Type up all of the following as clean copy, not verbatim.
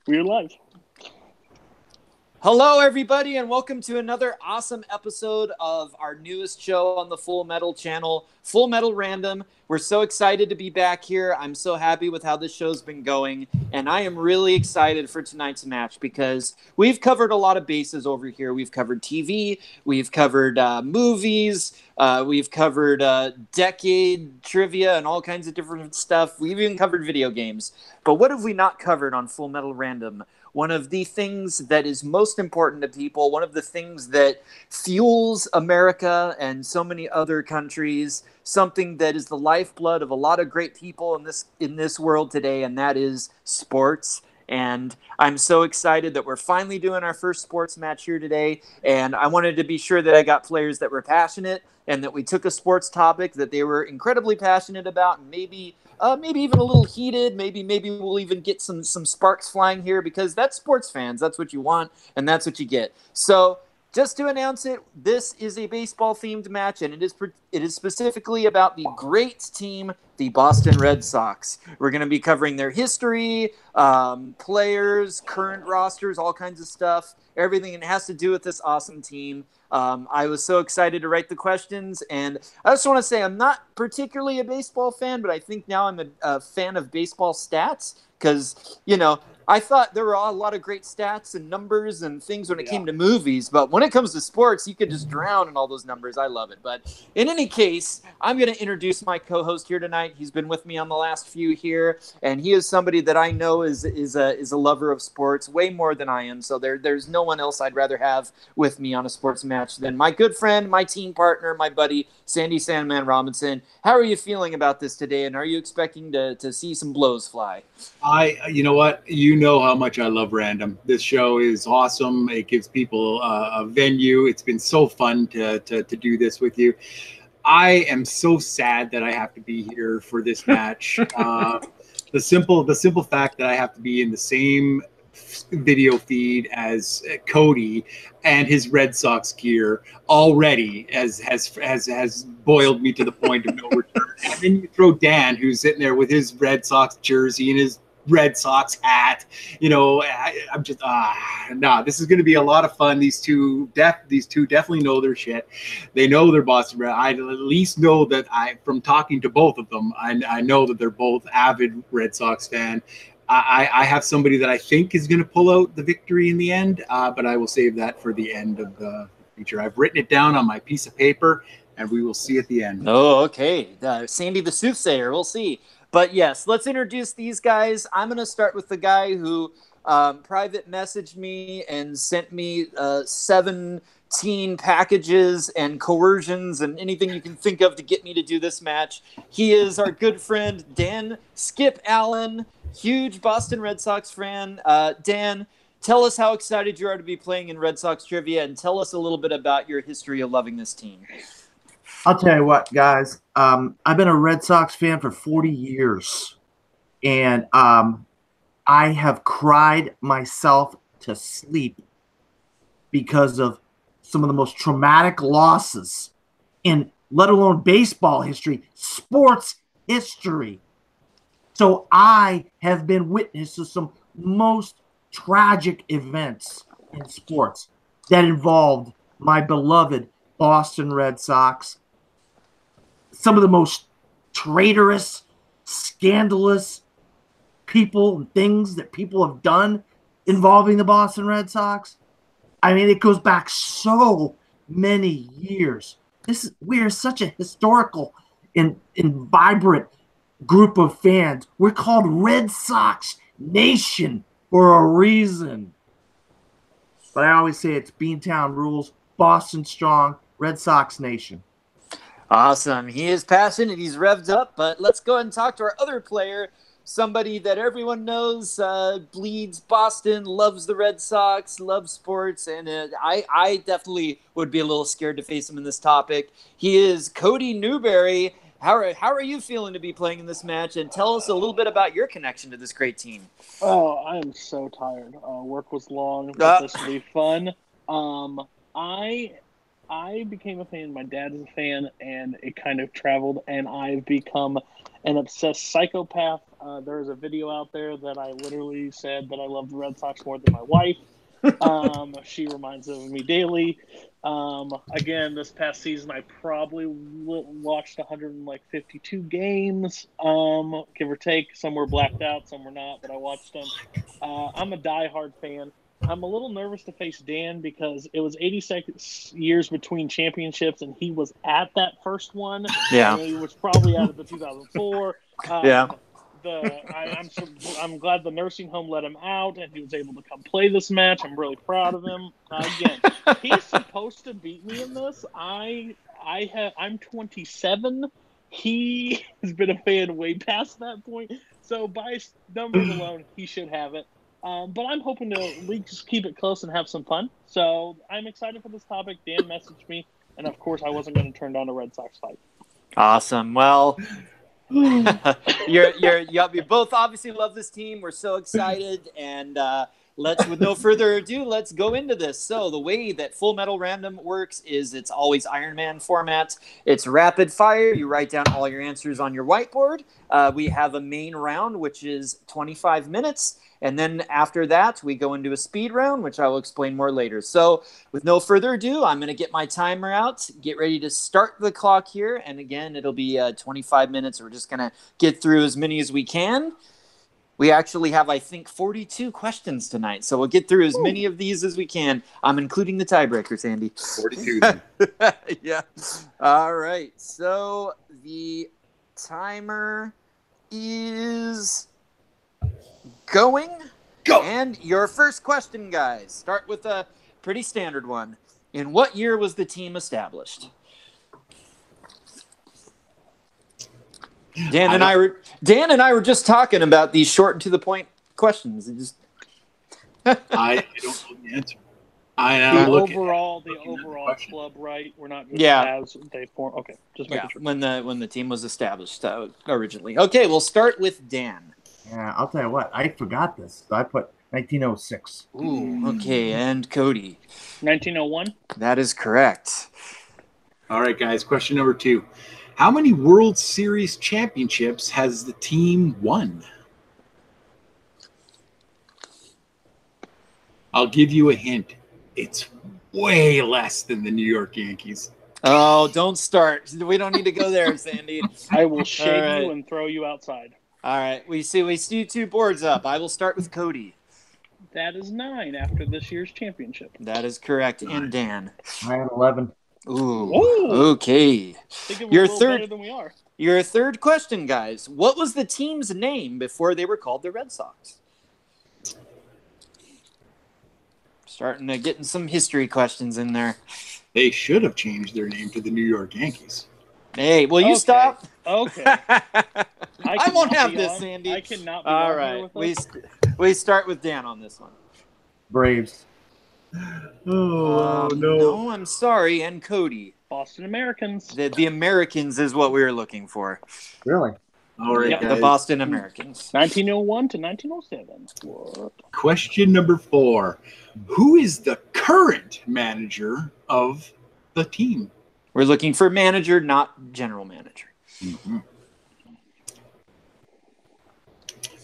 We're live. Hello, everybody, and welcome to another awesome episode of our newest show on the Full Metal channel, Full Metal Random. We're so excited to be back here. I'm so happy with how this show's been going, and I am really excited for tonight's match because we've covered a lot of bases over here. We've covered TV, we've covered movies, we've covered decade trivia and all kinds of different stuff. We've even covered video games. But what have we not covered on Full Metal Random? One of the things that is most important to people, one of the things that fuels America and so many other countries, something that is the lifeblood of a lot of great people in this world today, and that is sports. And I'm so excited that we're finally doing our first sports match here today. And I wanted to be sure that I got players that were passionate and that we took a sports topic that they were incredibly passionate about, and maybe even a little heated. Maybe we'll even get some sparks flying here because that's sports fans. That's what you want, and that's what you get. So just to announce it, this is a baseball-themed match, and it is specifically about the great team, the Boston Red Sox. We're going to be covering their history, players, current rosters, all kinds of stuff, everything that has to do with this awesome team. I was so excited to write the questions, and I just want to say I'm not particularly a baseball fan, but I think now I'm a fan of baseball stats because, I thought there were a lot of great stats and numbers and things when it came to movies, but when it comes to sports, you could just drown in all those numbers. I love it. But in any case, I'm going to introduce my co-host here tonight. He's been with me on the last few here, and he is somebody that I know is a lover of sports way more than I am. So there's no one else I'd rather have with me on a sports match than my good friend, my team partner, my buddy, Sandy Sandman Robinson. How are you feeling about this today, and are you expecting to see some blows fly? You know what? You know how much I love Random. This show is awesome. It gives people a venue. It's been so fun to do this with you. I am so sad that I have to be here for this match. The simple fact that I have to be in the same video feed as Cody and his Red Sox gear already has boiled me to the point of no return. And then you throw Dan, who's sitting there with his Red Sox jersey and his Red Sox hat. I'm just this is going to be a lot of fun. These two definitely know their shit. They know they're Boston Red. I at least know that from talking to both of them, I know that they're both avid Red Sox fan. I have somebody that I think is going to pull out the victory in the end, but I will save that for the end of the feature. I've written it down on my piece of paper, and we will see at the end. Oh, okay. Sandy the Soothsayer. We'll see. But yes, let's introduce these guys. I'm going to start with the guy who private messaged me and sent me 17 packages and coercions and anything you can think of to get me to do this match. He is our good friend, Dan Skip Allen, huge Boston Red Sox fan. Dan, tell us how excited you are to be playing in Red Sox trivia, and tell us a little bit about your history of loving this team. I'll tell you what, guys. I've been a Red Sox fan for 40 years, and I have cried myself to sleep because of some of the most traumatic losses in, let alone baseball history, sports history. So I have been witness to some most tragic events in sports that involved my beloved Boston Red Sox. Some of the most traitorous, scandalous people and things that people have done involving the Boston Red Sox. I mean, it goes back so many years. We are such a historical and vibrant group of fans. We're called Red Sox Nation for a reason. But I always say it's Beantown rules, Boston strong, Red Sox Nation. Awesome. He is passionate. He's revved up. But let's go ahead and talk to our other player, somebody that everyone knows bleeds Boston, loves the Red Sox, loves sports, and I definitely would be a little scared to face him in this topic. He is Cody Newberry. How are you feeling to be playing in this match? And tell us a little bit about your connection to this great team. Oh, I am so tired. Work was long, but this will be fun. I became a fan. My dad is a fan, and it kind of traveled, and I've become an obsessed psychopath There is a video out there that I literally said that I love the Red Sox more than my wife. She reminds of me daily. Again, this past season, I probably watched 152 games, give or take. Some were blacked out, some were not, but I watched them. I'm a diehard fan. I'm a little nervous to face Dan because it was 86 years between championships, and he was at that first one. Yeah. And he was probably out of the 2004. Yeah. I'm glad the nursing home let him out and he was able to come play this match. I'm really proud of him. Again, he's supposed to beat me in this. I'm 27. He has been a fan way past that point. So by numbers alone, he should have it. But I'm hoping to at least keep it close and have some fun. So I'm excited for this topic. Dan messaged me, and of course I wasn't going to turn down a Red Sox fight. Awesome. Well, you both obviously love this team. We're so excited, and with no further ado, let's go into this. So the way that Full Metal Random works is it's always Iron Man format. It's rapid fire. You write down all your answers on your whiteboard. We have a main round, which is 25 minutes. And then after that, we go into a speed round, which I will explain more later. So with no further ado, I'm going to get my timer out, get ready to start the clock here. And again, it'll be 25 minutes. We're just going to get through as many as we can. We actually have, I think, 42 questions tonight. So we'll get through as many of these as we can. I'm including the tiebreakers, Andy. 42. Yeah. All right. So the timer is going. Go. And your first question, guys. Start with a pretty standard one. In what year was the team established? Dan and I were just talking about these short and to the point questions. I don't know the answer. The overall club, right? We're not just as they form. Okay, just making sure. When the team was established originally. Okay, we'll start with Dan. Yeah, I'll tell you what. I forgot this. I put 1906. Ooh, okay, and Cody. 1901. That is correct. All right, guys. Question number 2. How many World Series championships has the team won? I'll give you a hint. It's way less than the New York Yankees. Oh, don't start. We don't need to go there, Sandy. I will shake you and throw you outside. All right. We see 2 boards up. I will start with Cody. That is 9 after this year's championship. That is correct. And Dan. I had 11. Ooh. Okay. Your third better than we are. Your third question, guys. What was the team's name before they were called the Red Sox? Starting to getting some history questions in there. They should have changed their name to the New York Yankees. Hey, will you stop? Okay. I won't have this, Sandy. I cannot be all on right. here with us. We start with Dan on this one. Braves. Oh, no. No, I'm sorry. And Cody. Boston Americans. The Americans is what we were looking for. Really? All right, guys. The Boston Americans. 1901 to 1907. What? Question number 4. Who is the current manager of the team? We're looking for manager, not general manager. Mm-hmm.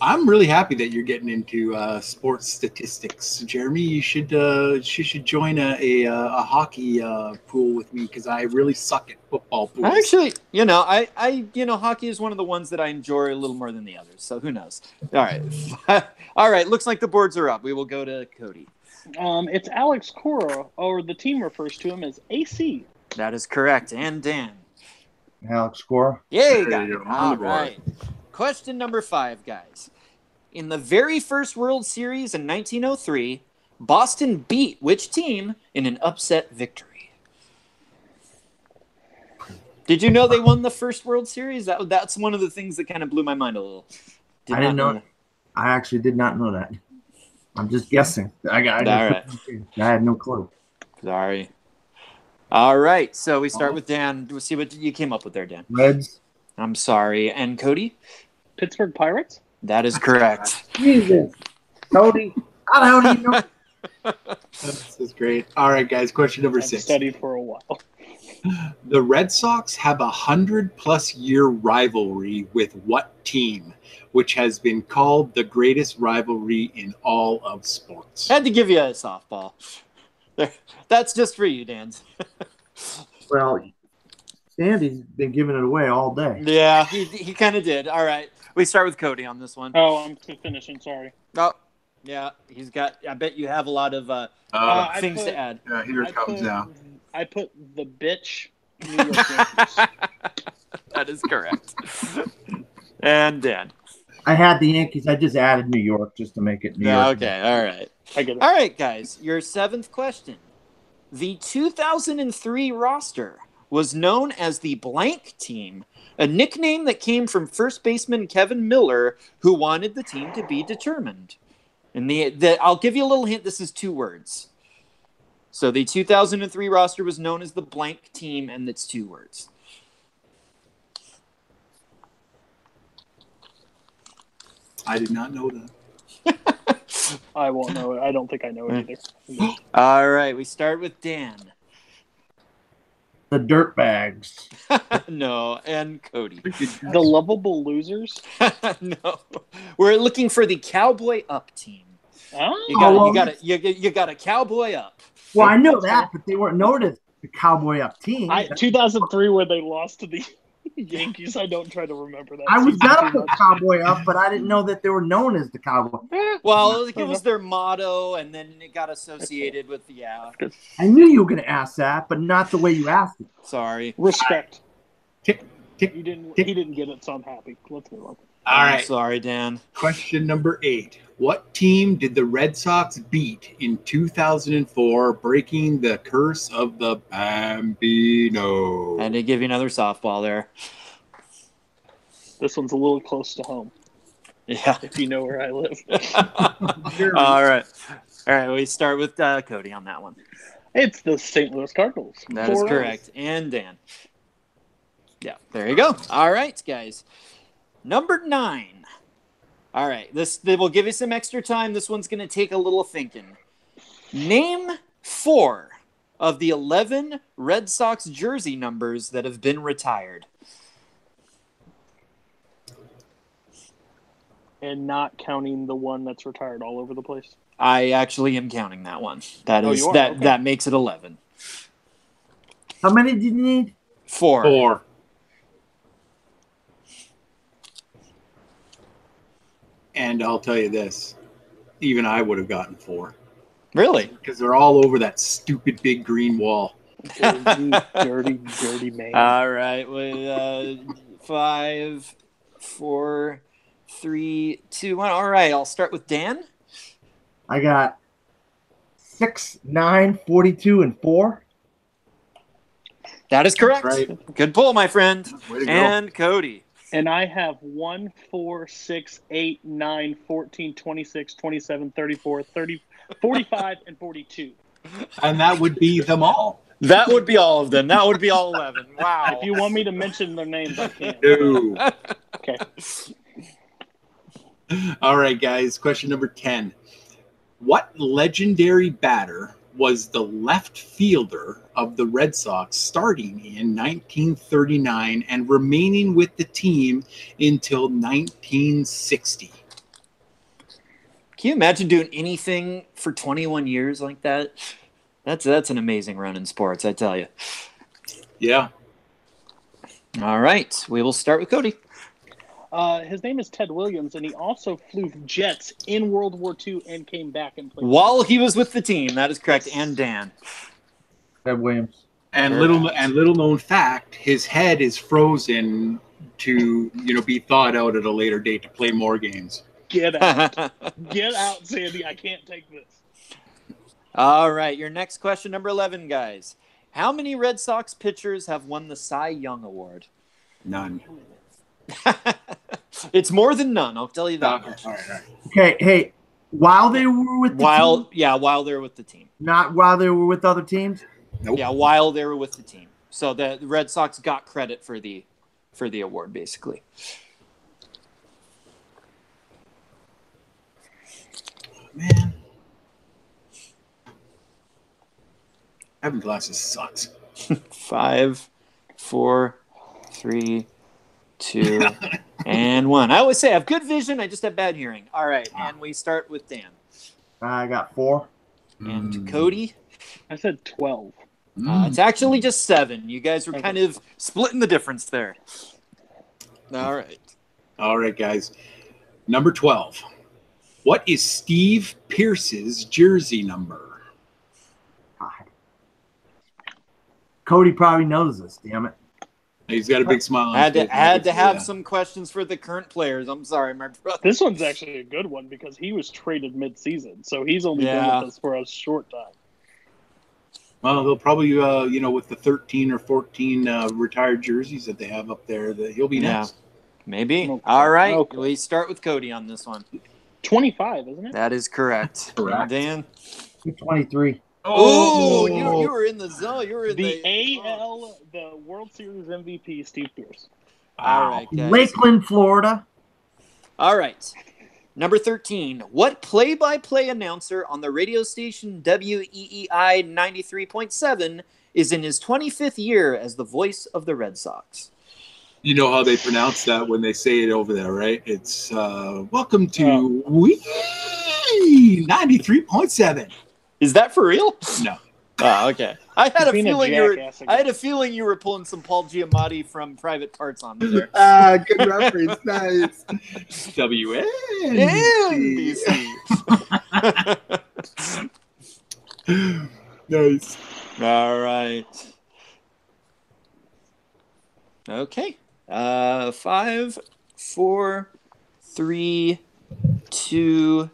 I'm really happy that you're getting into sports statistics, Jeremy. You should join a hockey pool with me because I really suck at football pools. Actually, hockey is one of the ones that I enjoy a little more than the others. So who knows? All right, all right. Looks like the boards are up. We will go to Cody. It's Alex Cora, or the team refers to him as AC. That is correct. And Dan. Alex Cora. Yeah, you got it. All right. Question number 5, guys. In the very first World Series in 1903, Boston beat which team in an upset victory? Did you know they won the first World Series? That's one of the things that kind of blew my mind a little. I didn't know. I actually did not know that. I'm just guessing. I had no clue. Sorry. All right. So we start with Dan. We'll see what you came up with there, Dan. Reds. I'm sorry. And Cody? Pittsburgh Pirates. That is correct. Jesus. Cody. How do you know? This is great. All right, guys. Question number 6. Studied for a while. The Red Sox have 100+ year rivalry with what team, which has been called the greatest rivalry in all of sports? Had to give you a softball. There, that's just for you, Dan. Well, Sandy's been giving it away all day. Yeah, he kind of did. All right. We start with Cody on this one. Oh, I'm finishing. Sorry. Oh, yeah. He's got. I bet you have a lot of things to add. Here it comes now. I put the bitch New York Yankees. That is correct. And Dan. I had the Yankees. I just added New York just to make it New York. Okay. All right. I get it. All right, guys. Your 7th question. The 2003 roster was known as the blank team, a nickname that came from first baseman Kevin Miller, who wanted the team to be determined. And I'll give you a little hint. This is 2 words. So the 2003 roster was known as the blank team, and it's 2 words. I did not know that. I won't know it. I don't think I know it either. All right, we start with Dan. The Dirtbags. No, and Cody. The Lovable Losers? No, we're looking for the Cowboy Up team. Oh, You got a Cowboy Up. Well, I know that, but they weren't known as the Cowboy Up team. 2003 where they lost to the Yankees. I don't try to remember that. I was gonna put Cowboy Up, but I didn't know that they were known as the Cowboy. Well, it was their motto, and then it got associated with I knew you were gonna ask that, but not the way you asked it. Sorry. Respect. Tick. He didn't get it, so I'm happy. Let's move on. All right. Sorry, Dan. Question number 8. What team did the Red Sox beat in 2004, breaking the curse of the Bambino? And to give you another softball there. This one's a little close to home. Yeah. If you know where I live. All right. We start with Cody on that one. It's the St. Louis Cardinals. That is correct. And Dan. Yeah, there you go. All right, guys. Number 9. All right, they will give you some extra time. This one's going to take a little thinking. Name 4 of the 11 Red Sox jersey numbers that have been retired. And not counting the one that's retired all over the place. I actually am counting that one. That makes it 11. How many did you need? 4. And I'll tell you this, even I would have gotten 4. Really? Because they're all over that stupid big green wall. Dirty man. All right. With 5, 4, 3, 2, 1. All right. I'll start with Dan. I got 6, 9, 42, and 4. That is correct. Right. Good pull, my friend. Way to go. And Cody. And I have 1, 4, 6, 8, 9, 14, 26, 27, 34, 30, 45, and 42. And that would be them all. That would be all of them. That would be all 11. Wow. If you want me to mention their names, I can. No. Okay. All right, guys. Question number 10. What legendary batter was the left fielder of the Red Sox starting in 1939 and remaining with the team until 1960? Can you imagine doing anything for 21 years like that? That's an amazing run in sports, I tell you. Yeah. All right. We will start with Cody. His name is Ted Williams, and he also flew jets in World War II and came back and played. While he was with the team, that is correct. And Dan. Ted Williams. And little known fact, his head is frozen to be thawed out at a later date to play more games. Get out. Get out, Sandy. I can't take this. All right. Your next question, number 11, guys. How many Red Sox pitchers have won the Cy Young Award? None. It's more than none, I'll tell you that much. All right. Okay, hey, while they were with the team? Yeah, while they were with the team. Not while they were with other teams? Nope. Yeah, while they were with the team. So the Red Sox got credit for the award, basically. Man. Having glasses sucks. 5, 4, 3, 2, and 1. I always say I have good vision. I just have bad hearing. All right, and we start with Dan. I got 4. And Cody? I said 12. It's actually just 7. You guys were kind of splitting the difference there. All right. All right, guys. Number 12. What is Steve Pierce's jersey number? God. Cody probably knows this, damn it. He's got a big smile on I his face. had to have some questions for the current players. I'm sorry, my brother. This one's actually a good one because he was traded mid-season, so he's only been with us for a short time. Well, they'll probably, with the 13 or 14 retired jerseys that they have up there, that he'll be next. Maybe. Okay. All right. Okay. We start with Cody on this one. 25, isn't it? That is correct. Correct. Dan? 23. Oh, you were in the zone. You were in the AL, the World Series MVP, Steve Pierce. All right, guys. Lakeland, Florida. All right. Number 13. What play-by-play announcer on the radio station WEEI 93.7 is in his 25th year as the voice of the Red Sox? You know how they pronounce that when they say it over there, right? It's welcome to 93.7. Is that for real? No. Oh, okay. I had a Being a feeling jackass again. I had a feeling you were pulling some Paul Giamatti from Private Parts on me there. Good reference. Nice. NBC. Nice. All right. Okay. 5, 4, 3, 2,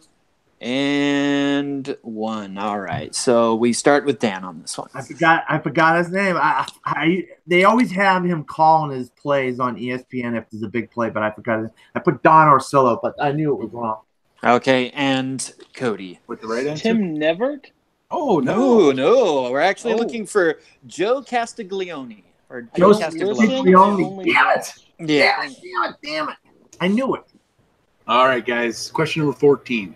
and 1. All right. So we start with Dan on this one. I forgot his name. They always have him calling his plays on ESPN if there's a big play, but I forgot his name. I put Don Orsillo, but I knew it was wrong. Okay, and Cody. With the right answer? Tim Nevert? Oh, no. No. We're actually looking for Joe Castiglione. Or Joe Castiglione. Damn it. I knew it. All right, guys. Question number 14.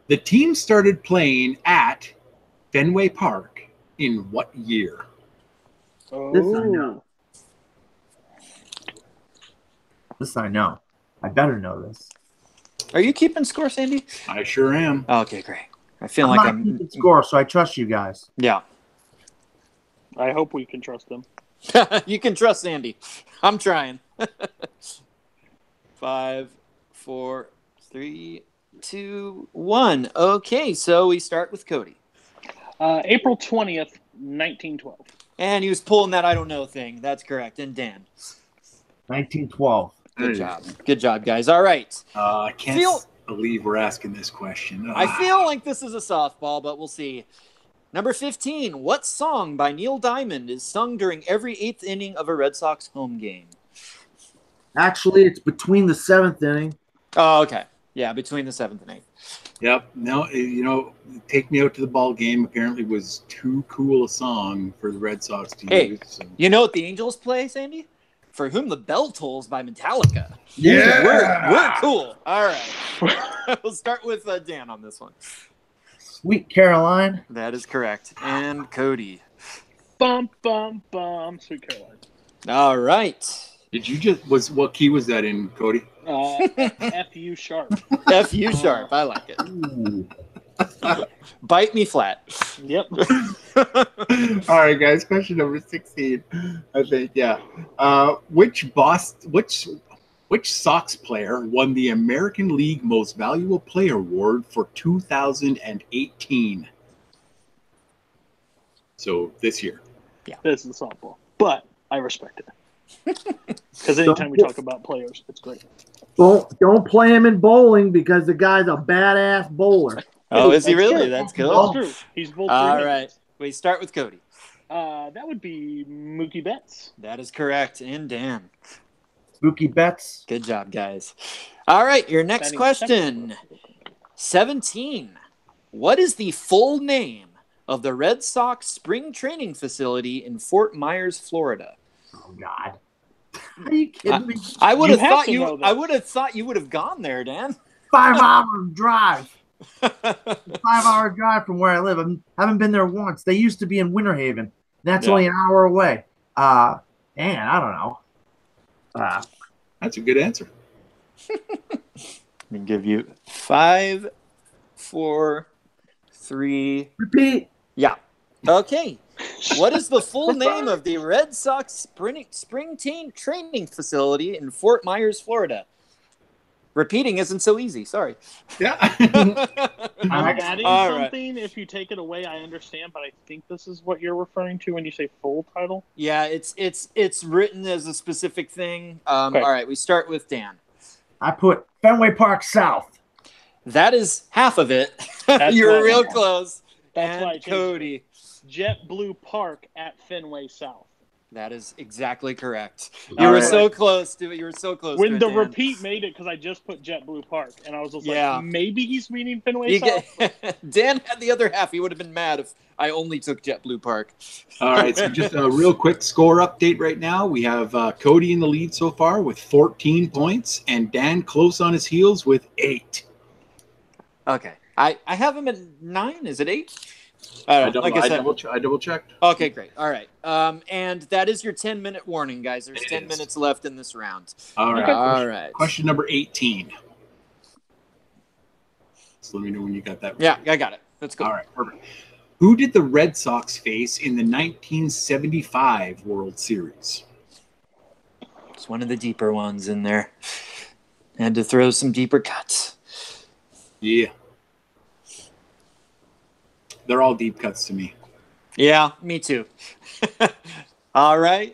The team started playing at Fenway Park in what year? This I know. This I know. I better know this. Are you keeping score, Sandy? I sure am. Okay, great. I feel like I'm keeping score, so I trust you guys. Yeah. I hope we can trust him. You can trust Sandy. I'm trying. 5, 4, 3, 2, 1. Okay, so we start with Cody. April 20th, 1912. And he was pulling that I don't know thing. That's correct. And Dan. 1912. Good job. Good job, guys. All right. I can't believe we're asking this question. I feel like this is a softball, but we'll see. Number 15. What song by Neil Diamond is sung during every 8th inning of a Red Sox home game? Actually, it's between the 7th inning. Oh, okay. Yeah, between the 7th and 8th. Yep. No, Take Me Out to the Ball Game apparently was too cool a song for the Red Sox to use. So. You know what the Angels play, Sandy? For Whom the Bell Tolls by Metallica. Yeah. We're cool. All right. We'll start with Dan on this one. Sweet Caroline. That is correct. And Cody. Bum, bum, bum. Sweet Caroline. All right. Did you what key was that in, Cody? F-U sharp. F-U sharp. I like it. Ooh. Bite me flat. Yep. All right, guys. Question number 16. I think, yeah. Which Sox player won the American League Most Valuable Player Award for 2018? So this year. Yeah. This is softball, but I respect it. Because anytime we talk about players, it's great. Don't play him in bowling because the guy's a badass bowler. Oh, is he That's really? true. That's cool. That's true. He's both. All right. We start with Cody. That would be Mookie Betts. That is correct. And Dan. Mookie Betts. Good job, guys. All right. Your next Batting question. 17. What is the full name of the Red Sox spring training facility in Fort Myers, Florida? Oh God. Are you kidding me? I would have thought to know I would have thought you would have gone there, Dan. 5-hour drive. 5-hour drive from where I live. I haven't been there once. They used to be in Winter Haven. That's only an hour away. Man, I don't know. That's a good answer. Let me give you 5, 4, 3. Repeat. Yeah. Okay. What is the full name of the Red Sox spring team training facility in Fort Myers, Florida? Repeating isn't so easy. Sorry. Yeah. I'm adding All something. Right. If you take it away, I understand, but I think this is what you're referring to when you say full title. Yeah, it's written as a specific thing. Okay. All right, we start with Dan. I put Fenway Park South. That is half of it. You're real close. That's why Cody. JetBlue Park at Fenway South. That is exactly correct. You were so close to it. You were so close. When the repeat made it, because I just put JetBlue Park, and I was just like, maybe he's meaning Fenway South. Dan had the other half. He would have been mad if I only took JetBlue Park. All right, so just a real quick score update right now. We have Cody in the lead so far with 14 points, and Dan close on his heels with 8. Okay, I have him at 9. Is it 8? I double checked. Okay, great. All right. And that is your 10-minute warning, guys. There's 10 minutes left in this round. All right. All right. Question number 18. So let me know when you got that. Yeah, I got it. Let's go. All right, perfect. Who did the Red Sox face in the 1975 World Series? It's one of the deeper ones in there. Had to throw some deeper cuts. Yeah. They're all deep cuts to me. Yeah, me too. All right.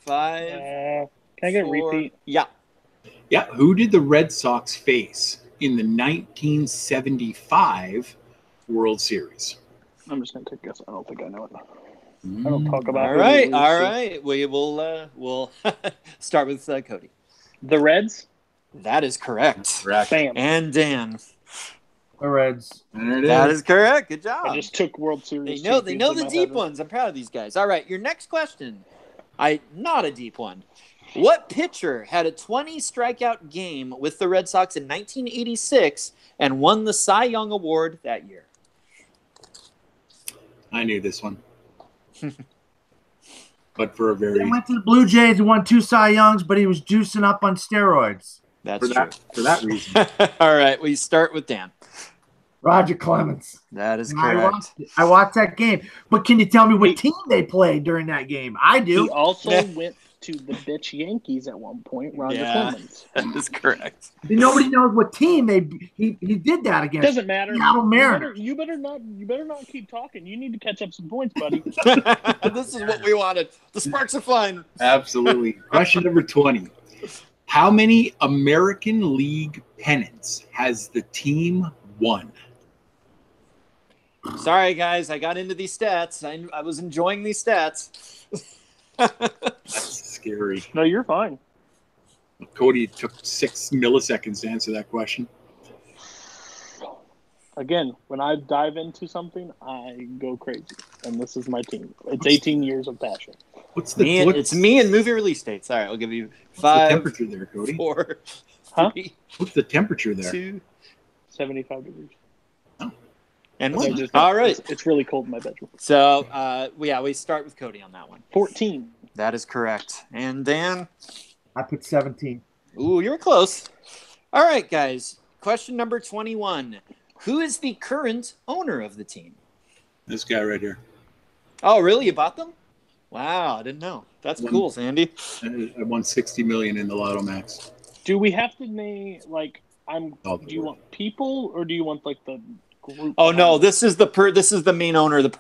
5. Can I get 4. A repeat? Yeah. Yeah. Who did the Red Sox face in the 1975 World Series? I'm just going to take a guess. I don't think I know it. I don't talk about it. All right. We will we'll start with Cody. The Reds? That is correct. Bam. And Dan. The Reds. That is correct. Good job. I just took World Series. They know the deep ones. I'm proud of these guys. All right, your next question. Not a deep one. What pitcher had a 20 strikeout game with the Red Sox in 1986 and won the Cy Young Award that year? I knew this one. But for a very... He went to the Blue Jays and won 2 Cy Youngs, but he was juicing up on steroids. That's true. For that reason. All right, we start with Dan. Roger Clemens. That is correct. I watched that game. But can you tell me what team they played during that game? I do. He also went to the bitch Yankees at one point, Roger Clemens. That is correct. Nobody knows what team he did that against. Doesn't matter. You better not keep talking. You need to catch up some points, buddy. This is what we wanted. The sparks are flying. Absolutely. Question number 20. How many American League pennants has the team won? Sorry, guys. I got into these stats. I was enjoying these stats. That's scary. No, you're fine. Cody took 6 milliseconds to answer that question. Again, when I dive into something, I go crazy. And this is my team. It's 18 years of passion. It's me and movie release dates. All right, I'll give you 5. What's the temperature there, Cody? 4. Huh? 3, What's the temperature there? 2. 75 degrees. Oh. And 1. All right. It's really cold in my bedroom. So, we start with Cody on that one. 14. That is correct. And Dan? I put 17. Ooh, you were close. All right, guys. Question number 21. Who is the current owner of the team? This guy right here. Oh, really? You bought them? Wow, I didn't know. That's cool, Sandy. I won $60 million in the Lotto Max. Do we have to name do you want people or do you want like the group? Oh no, this is the main owner, the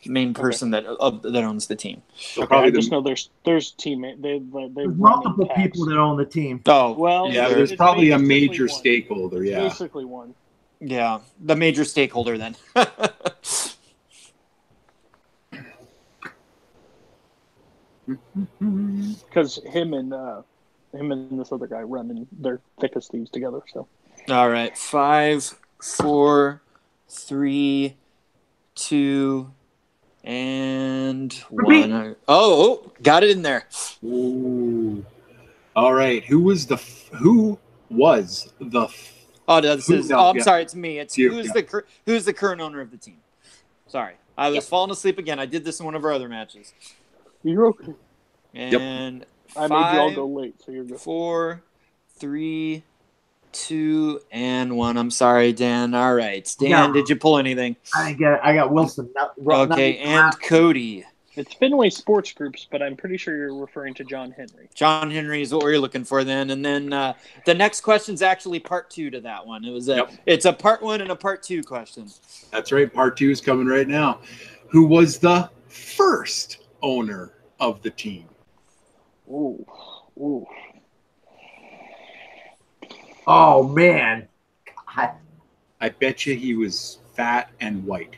main person that owns the team. So I just know there's teammate. There's multiple people that own the team. Oh well, yeah, there's probably a major stakeholder. Yeah, basically one. Yeah, the major stakeholder then. Because him and this other guy running, they're thick as thieves together. So, all right, 5, 4, 3, 2, and 1. Oh, got it in there. Ooh. All right, who was the? Oh, no, this is. I'm sorry, it's me. It's who's the current owner of the team. Sorry. I was falling asleep again. I did this in one of our other matches. You're okay. And I made you all go late, so you're good. 4, 3, 2, and 1. I'm sorry, Dan. All right. Dan, did you pull anything? I didn't get it. I got Wilson. Okay, and Cody. It's Fenway Sports Groups, but I'm pretty sure you're referring to John Henry. John Henry is what we're looking for then. And then the next question's actually part 2 to that one. It's a part 1 and a part 2 question. That's right. Part 2 is coming right now. Who was the first owner of the team? Ooh. Oh, man. I bet you he was fat and white.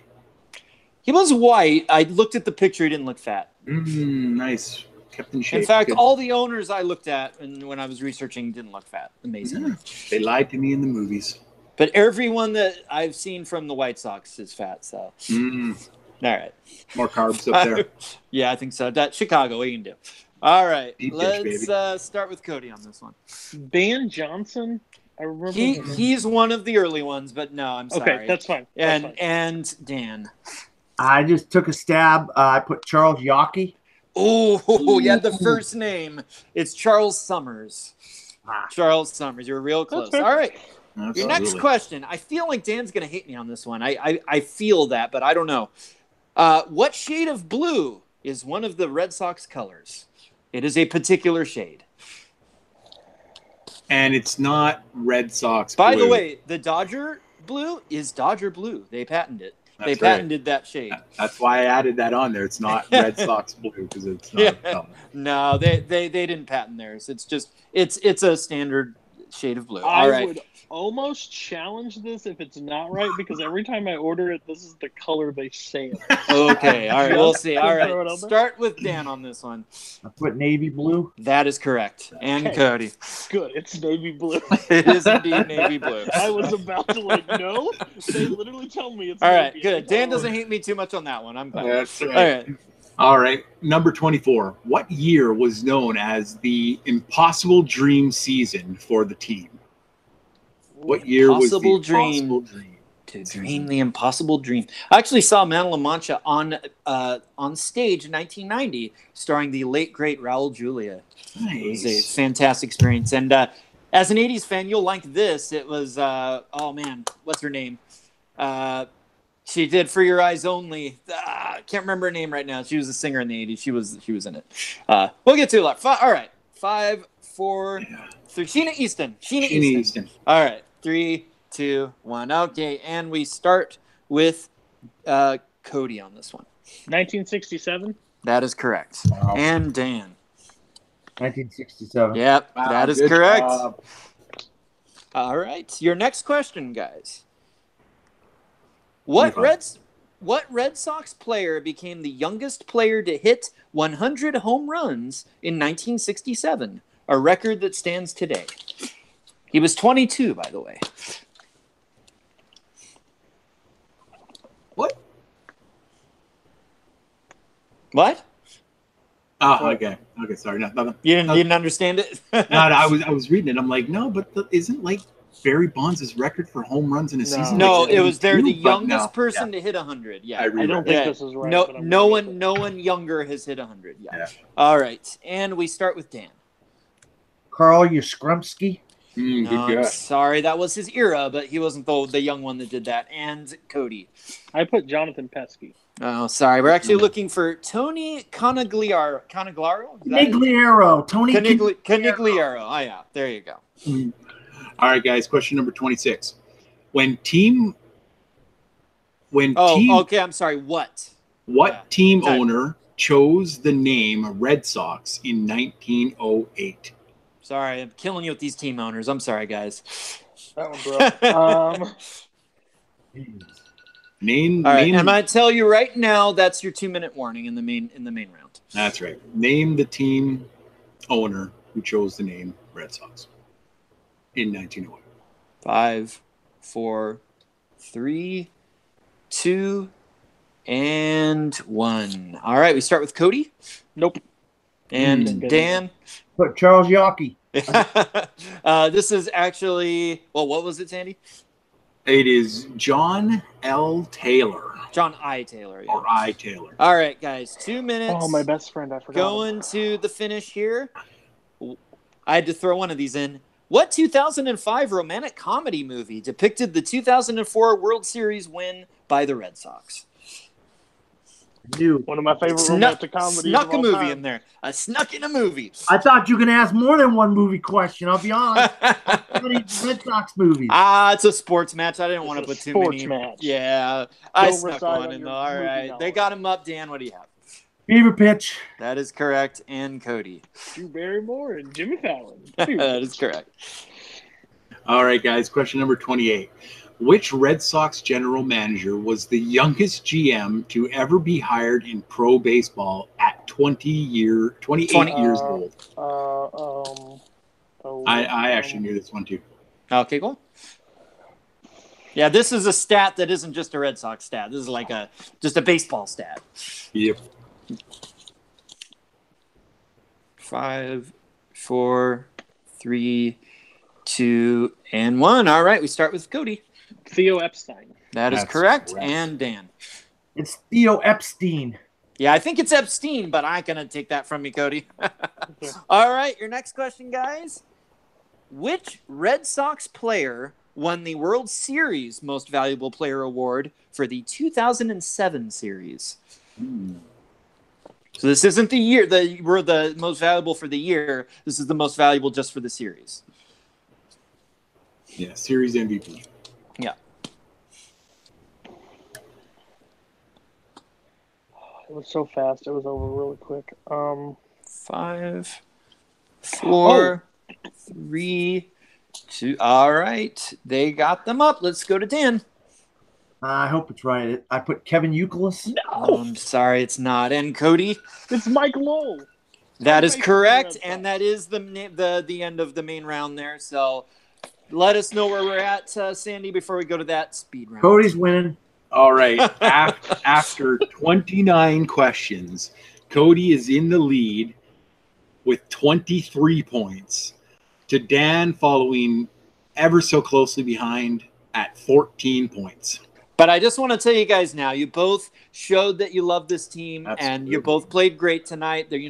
He was white. I looked at the picture. He didn't look fat. Nice. Kept in shape. In fact, all the owners I looked at when I was researching didn't look fat. Amazing. Yeah. They lied to me in the movies. But everyone that I've seen from the White Sox is fat. So, All right. More carbs up there. Yeah, I think so. Chicago, what you can do. All right. Deep Let's dish, start with Cody on this one. Van Johnson? I remember. He's one of the early ones, but no, I'm sorry. Okay, that's fine. And Dan. I just took a stab. I put Charles Yockey. Oh, yeah, the first name. It's Charles Summers. Charles Summers. You're real close. All right. Absolutely. Your next question. I feel like Dan's going to hate me on this one. I feel that, but I don't know. What shade of blue is one of the Red Sox colors? It is a particular shade. And it's not Red Sox By blue. the way, the Dodger blue is Dodger blue. They patented it. That's they patented that shade. That's why I added that on there. It's not Red Sox blue because it's not a color. No, they didn't patent theirs. It's just it's a standard shade of blue. I would almost challenge this if it's not right because every time I order it, this is the color they say it. Okay, all right, we'll see. All right, start with Dan on this one. I put navy blue. That is correct. And Cody. Good, it's navy blue. It is indeed navy blue. I was about to no. They literally tell me it's all right, navy. good. Dan doesn't hate me too much on that one. I'm fine. That's right. All right, number 24. What year was known as the impossible dream season for the team? What year was the impossible dream? To dream the impossible dream. I actually saw Man La Mancha on stage in 1990, starring the late great Raul Julia. Nice. It was a fantastic experience. And as an 80s fan, you'll like this. It was what's her name? She did For Your Eyes Only. Can't remember her name right now. She was a singer in the 80s. She was in it. We'll get to it. All right. 5, 4, 3. Sheena Easton. All right. 3, 2, 1. Okay, and we start with Cody on this one. 1967. That is correct. Wow. And Dan. 1967. Yep, Wow, that is good correct. job. All right, your next question, guys. What Red Sox player became the youngest player to hit 100 home runs in 1967? A record that stands today. He was 22, by the way. What? What? Oh, okay. Okay, sorry. Nothing. You didn't understand it? No, I was reading it. I'm like, no, but isn't like Barry Bonds' record for home runs in a season? No, like it was the 72, youngest person to hit 100. Yeah, I don't think this is right. No one younger has hit 100. Yeah. All right, and we start with Dan. Carl Yastrzemski. Good I'm guess. sorry, that was his era, but he wasn't the young one that did that. And Cody. I put Jonathan Pesky. Oh, sorry. We're actually looking for Tony Conigliaro. Conigliaro? Tony Conigliaro. Oh, yeah. There you go. All right, guys. Question number 26. Okay. I'm sorry. What team owner chose the name Red Sox in 1908? Sorry, I'm killing you with these team owners. I'm sorry, guys. That one, bro. Name. All right, I'm going to tell you right now. That's your 2-minute warning in the main round. That's right. Name the team owner who chose the name Red Sox in 1908. 5, 4, 3, 2, and 1. All right, we start with Cody. Nope. And Dan. Put Charles Yockey. This is actually, what was it, Sandy? It is John L. Taylor. John I. Taylor. Yeah. Or I. Taylor. All right, guys. 2 minutes. Oh, my best friend. I forgot. Going to the finish here. I had to throw one of these in. What 2005 romantic comedy movie depicted the 2004 World Series win by the Red Sox? One of my favorite romantic comedies. Snuck of a all movie time. in there. I snuck in a movie. I thought you were going to ask more than one movie question. I'll be honest. Red Sox movies. It's a sports match. I didn't want to put too many. Sports match. Yeah, I Don't snuck recite one on in your though. All movie right, knowledge. they got him up. Dan, what do you have? Fever pitch. That is correct. And Cody. Drew Barrymore and Jimmy Fallon. That is correct. All right, guys. Question number 28. Which Red Sox general manager was the youngest GM to ever be hired in pro baseball at 28 years old? I actually knew this one too. Okay, cool. Yeah, this is a stat that isn't just a Red Sox stat. This is like just a baseball stat. Yep. 5, 4, 3, 2, and 1. All right, we start with Cody. Theo Epstein. That's correct. And Dan. It's Theo Epstein. Yeah, I think it's Epstein, but I ain't going to take that from me, Cody. All right, your next question, guys. Which Red Sox player won the World Series Most Valuable Player Award for the 2007 series? So this isn't the year we're the most valuable for the year. This is the most valuable just for the series. Yeah, series MVP. Yeah. It was so fast. It was over really quick. 5, 4, 3, 2. All right. They got them up. Let's go to Dan. I hope it's right. I put Kevin Youkilis. No, I'm sorry, it's not. And Cody? It's Mike Lowell. That is correct, and that is the end of the main round there. So let us know where we're at, Sandy, before we go to that speed round. Cody's winning. All right. After 29 questions, Cody is in the lead with 23 points, to Dan following ever so closely behind at 14 points. But I just want to tell you guys now, you both showed that you love this team, and you both played great tonight. There,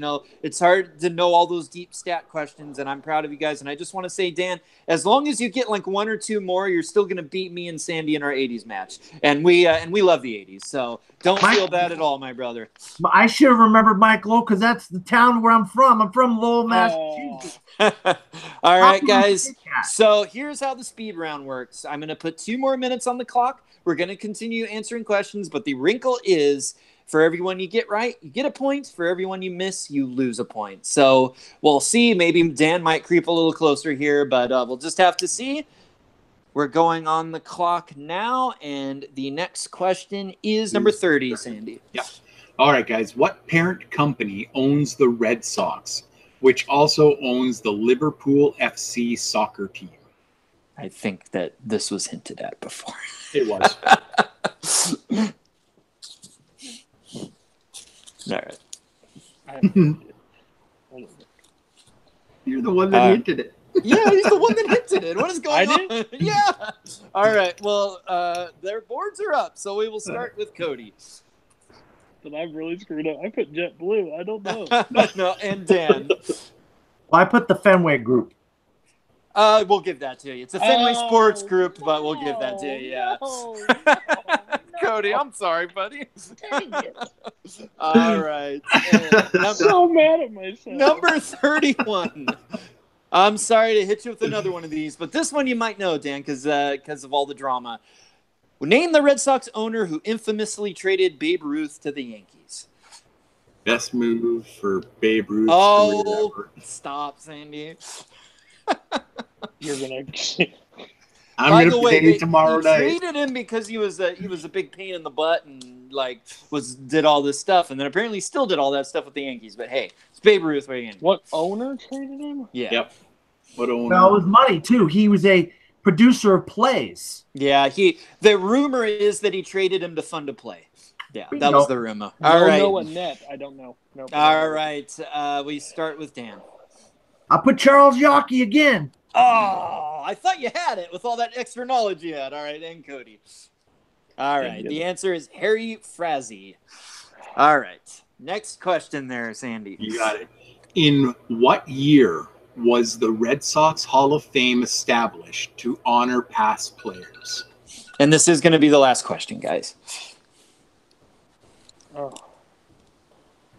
it's hard to know all those deep stat questions, and I'm proud of you guys. And I just want to say, Dan, as long as you get like 1 or 2 more, you're still going to beat me and Sandy in our 80s match. And we love the 80s, so don't feel bad at all, my brother. I should have remembered Mike Lowell because that's the town where I'm from. I'm from Lowell, Massachusetts. All right, guys. So here's how the speed round works. I'm going to put 2 more minutes on the clock. We're going to continue answering questions, but the wrinkle is for everyone you get right, you get a point. For everyone you miss, you lose a point. So we'll see. Maybe Dan might creep a little closer here, but we'll just have to see. We're going on the clock now, and the next question is number 30, Sandy. Yeah. All right, guys. What parent company owns the Red Sox, which also owns the Liverpool FC soccer team? I think that this was hinted at before. It was. All right. You're the one that hinted it. Yeah, he's the one that hinted it. What is going on? Yeah. All right. Well, their boards are up, so we will start with Cody. But I'm really screwed up. I put JetBlue. I don't know. No, and Dan. Well, I put the Fenway Group. We'll give that to you. It's a Fenway Sports Group, but we'll give that to you. Yeah. No. Cody, I'm sorry, buddy. Dang it. All right. I'm so mad at myself. Number 31. I'm sorry to hit you with another one of these, but this one you might know, Dan, because of all the drama. Name the Red Sox owner who infamously traded Babe Ruth to the Yankees. Best move for Babe Ruth. Oh, stop, Sandy. You're gonna. I'm gonna play it tomorrow night. Traded him because he was a big pain in the butt and did all this stuff, and then apparently still did all that stuff with the Yankees. But hey, it's Babe Ruth. What are you gonna do? What owner traded him? Yeah. Yep. What owner? Well, it was money too. He was a producer of plays. Yeah. The rumor is that he traded him to fund a play. Yeah, that was the rumor. All right. No, Annette. I don't know. Nope. All right. We start with Dan. I put Charles Yockey again. Oh, I thought you had it with all that extra knowledge you had. All right, and Cody. All right. The answer is Harry Frazee. All right. Next question there, Sandy. You got it. In what year was the Red Sox Hall of Fame established to honor past players? And this is going to be the last question, guys. Oh.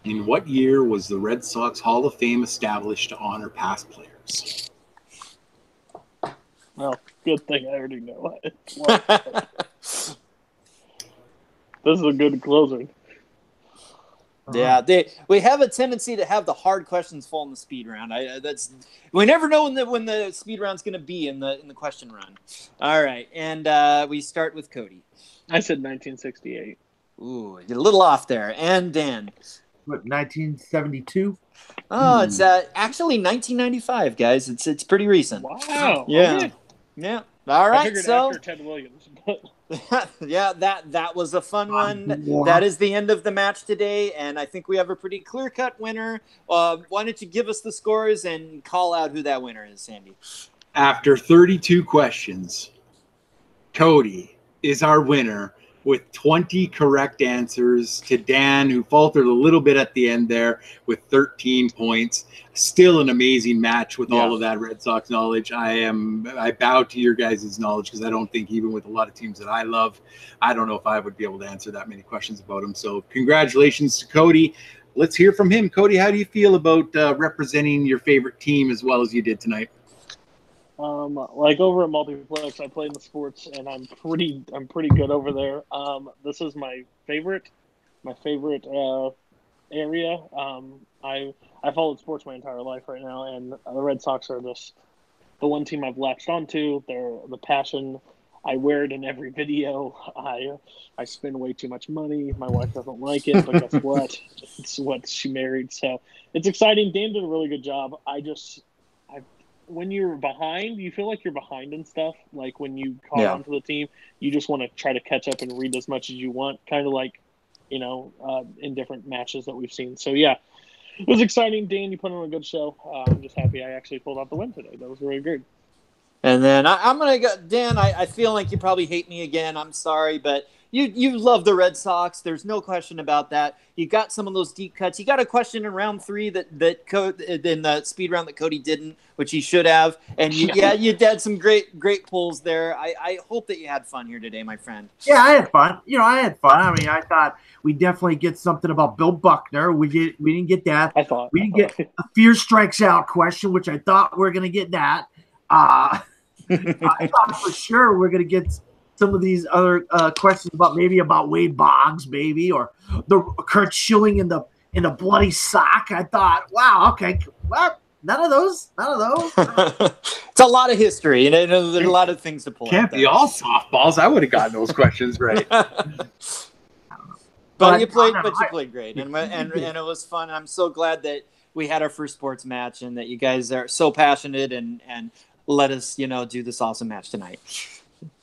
In what year was the Red Sox Hall of Fame established to honor past players? Well, good thing I already know it. This is a good closer. Yeah, we have a tendency to have the hard questions fall in the speed round. We never know when the speed round's going to be in the question run. All right, and we start with Cody. I said 1968. Ooh, you're a little off there. And Dan. What, 1972? Oh, it's actually 1995, guys. It's pretty recent. Wow. Yeah. Okay. Yeah. All right. I figured so after Ted Williams. But... yeah, that was a fun one. That is the end of the match today, and I think we have a pretty clear-cut winner. Why don't you give us the scores and call out who that winner is, Sandy? After 32 questions, Cody is our winner with 20 correct answers to Dan, who faltered a little bit at the end there with 13 points. Still an amazing match with all of that Red Sox knowledge. I bow to your guys' knowledge because I don't think even with a lot of teams that I love, I don't know if I would be able to answer that many questions about them. So congratulations to Cody. Let's hear from him. Cody, how do you feel about representing your favorite team as well as you did tonight? Like over at Multiplex, I play in the sports, and I'm pretty good over there. This is my favorite area. I followed sports my entire life right now, and the Red Sox are just the one team I've latched onto. They're the passion. I wear it in every video. I spend way too much money. My wife doesn't like it, but guess what? It's what she married. So it's exciting. Dan did a really good job. When you're behind, you feel like you're behind in stuff. Like when you caught onto the team, you just want to try to catch up and read as much as you want, kind of like, in different matches that we've seen. So, yeah, it was exciting. Dan, you put on a good show. I'm just happy I actually pulled out the win today. That was really good. And then I'm going to go, Dan, I feel like you probably hate me again. I'm sorry, but you love the Red Sox. There's no question about that. You got some of those deep cuts. You got a question in round 3 that in the speed round that Cody didn't, which he should have. And you had some great pulls there. I hope that you had fun here today, my friend. Yeah, I had fun. I had fun. I mean, I thought we definitely get something about Bill Buckner. We didn't get that. We didn't get a fear strikes out question, which I thought we were going to get that. I thought for sure we're going to get some of these other questions about Wade Boggs, maybe, or the Kurt Schilling in the bloody sock. I thought, wow, okay, well, none of those. It's a lot of history, and there's a lot of things to pull. Can't be all softballs. I would have gotten those questions right. But you played great, and it was fun. I'm so glad that we had our first sports match, and that you guys are so passionate and let us, do this awesome match tonight.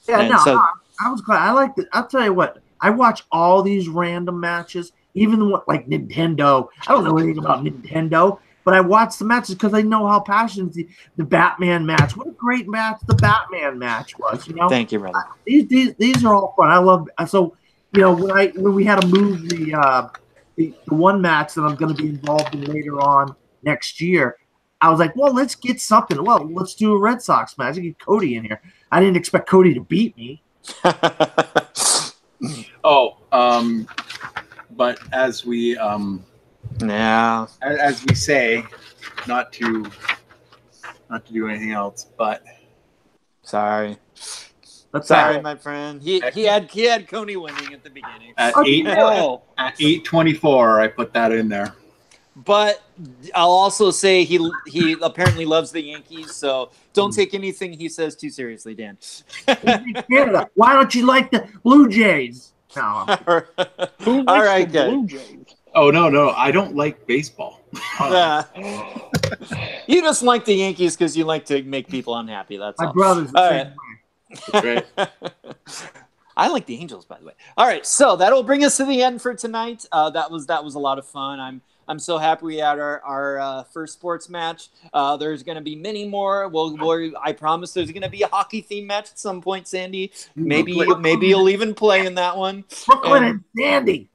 Yeah, I was glad. I liked it. I'll tell you what. I watch all these random matches, even the one like Nintendo. I don't know anything about Nintendo, but I watch the matches because I know how passionate the Batman match. What a great match the Batman match was. Thank you, brother. These are all fun. I love. So when we had to move the one match that I'm going to be involved in later on next year, I was like, well, let's get something. Well, let's do a Red Sox match. Get Cody in here. I didn't expect Cody to beat me. But as we as we say, not to do anything else, but sorry, my friend. He had Cody winning at the beginning. At 8:24, I put that in there. But I'll also say he apparently loves the Yankees, so don't take anything he says too seriously, Dan. Canada. Why don't you like the Blue Jays? No. Who likes the Blue Jays? Oh, no. I don't like baseball. You just like the Yankees because you like to make people unhappy. That's all. My brother's the same way. Right. I like the Angels, by the way. All right, so that'll bring us to the end for tonight. That was a lot of fun. I'm so happy we had our first sports match. There's going to be many more. I promise there's going to be a hockey themed match at some point, Sandy. Maybe you'll even play in that one. Brooklyn and Sandy.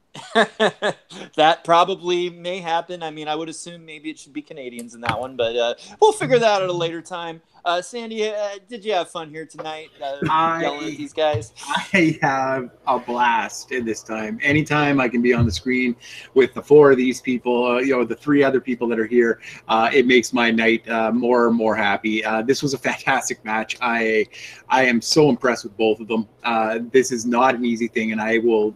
That probably may happen. I mean, I would assume maybe it should be Canadians in that one, but we'll figure that out at a later time. Sandy, did you have fun here tonight yelling at these guys? I have a blast in this time. Anytime I can be on the screen with the four of these people, the three other people that are here, it makes my night more and more happy. This was a fantastic match. I am so impressed with both of them. This is not an easy thing, and I will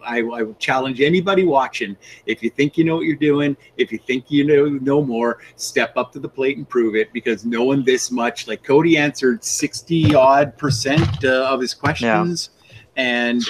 challenge anybody watching. If you think you know what you're doing, if you think you know more, step up to the plate and prove it, because knowing this much, like Cody answered 60% of his questions. Yeah. And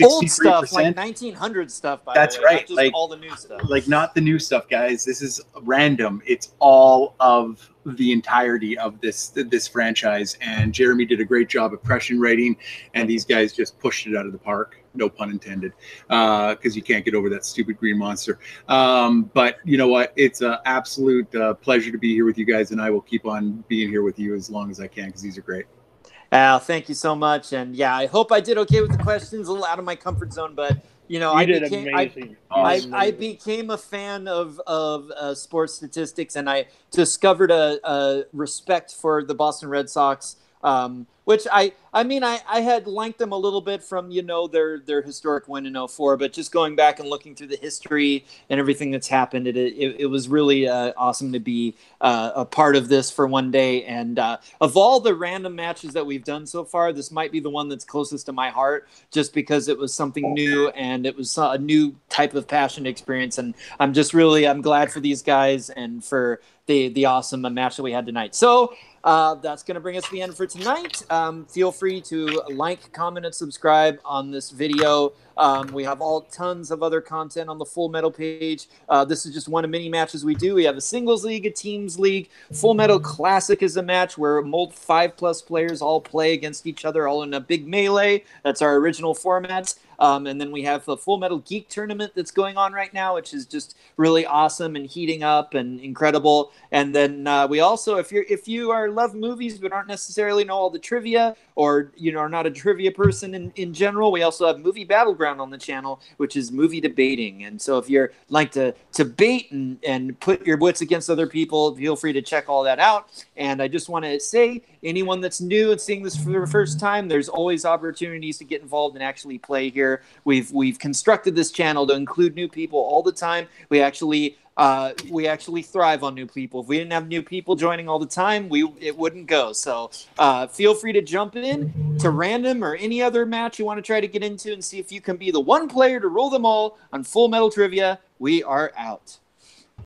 old stuff like 1900 stuff. That's right. Not just all the new stuff. Like not the new stuff, guys. This is random. It's all of the entirety of this franchise. And Jeremy did a great job of question writing, and these guys just pushed it out of the park. No pun intended, because you can't get over that stupid green monster. But you know what? It's an absolute pleasure to be here with you guys, and I will keep on being here with you as long as I can, because these are great. Al, thank you so much. And yeah, I hope I did okay with the questions, a little out of my comfort zone, but I became a fan of sports statistics, and I discovered a respect for the Boston Red Sox, which I had liked them a little bit from, their historic win in 04, but just going back and looking through the history and everything that's happened, it was really awesome to be a part of this for one day. And of all the random matches that we've done so far, this might be the one that's closest to my heart, just because it was something new and it was a new type of passion experience. And I'm glad for these guys and for the awesome match that we had tonight. So that's going to bring us to the end for tonight. Feel free to like, comment, and subscribe on this video. We have tons of other content on the Full Metal page. This is just one of many matches we do. We have a singles league, a teams league. Full Metal Classic is a match where 5+ players all play against each other, all in a big melee. That's our original format. And then we have the Full Metal Geek Tournament that's going on right now, which is just really awesome and heating up and incredible. And then we also, if you love movies but aren't necessarily know all the trivia, or are not a trivia person in general, we also have Movie Battleground on the channel, which is movie debating. And so if you're like to debate and put your wits against other people, feel free to check all that out. And I just want to say, anyone that's new and seeing this for the first time, there's always opportunities to get involved and actually play here. We've constructed this channel to include new people all the time. We actually thrive on new people. If we didn't have new people joining all the time, it wouldn't go. So feel free to jump in to random or any other match you want to try to get into and see if you can be the one player to rule them all on Full Metal Trivia. We are out.